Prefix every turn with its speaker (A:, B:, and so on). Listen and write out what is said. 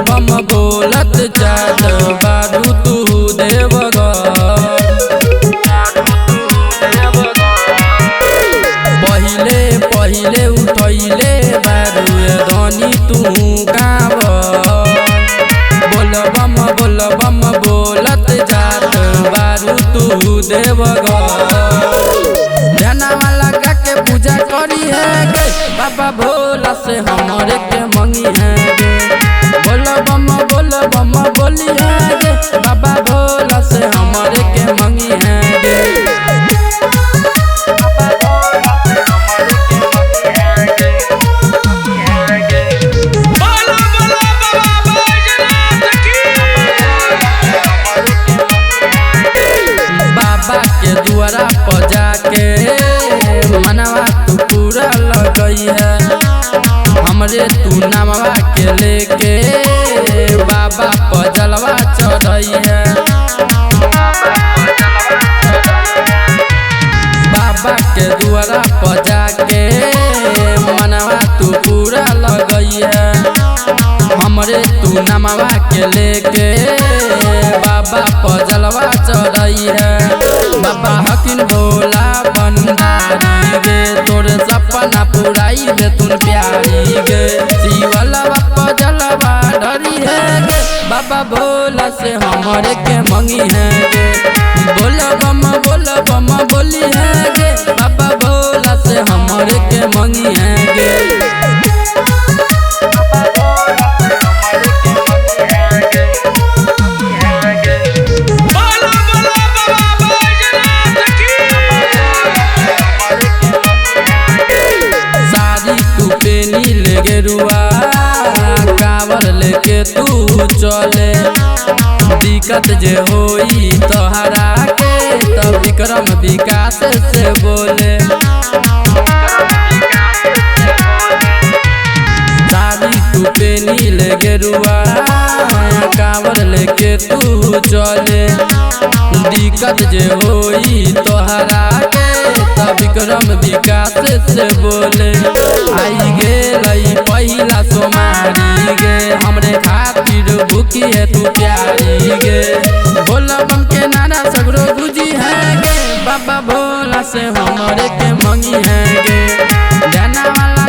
A: बम बोलत जात बारू तू देवघर। पहिले पहिले उठैले बारू धनी तू कांवर। बोल बम बोलत जात बारू तू देवघर। ध्यानवा लगा के पूजा करी है गे बाबा भोला से हमारे के मंगी है गे। बोल बम बोली है गे बाबा भोला से हमारे के मंगी है गे। बाबा के द्वारा पजा के मनवा तू पूरा लगई है। हमरे तू नामवा के लेके बाबा पजलवा चढ़ई है। बाबा के द्वारा पजा के मनवा तू पूरा लगई है। हमरे तू नामवा के लेके बाबा पजलवा चढ़ई है। बाबा हकीन भोला भंडारी गे तोर सपना पुराई दे तुन प्यारी गे। शिवलवा पजलवा डरी है गे बाबा भोला से हमारे के मंगी है गे। बोल बम बोली है गे बाबा भोला से हमारे के मंगी है गे। नील गेरुआ कांवर लेके तू चले। दिक्कत जे होई तोहरा के तब विक्रम विकास से बोले। साड़ी तू पे नील गेरुआ कांवर लेके तू चले। दिक्कत जे होई तोहरा के तब विक्रम विकास से बोले। आई गेलई पहिला सोमारी गे हमरे खातिर भूखी है तू प्यारी गे। भोला बम के नारा सगरो गुजी है गे बाबा भोला से हमारे के मंगी है गे। जाना वाला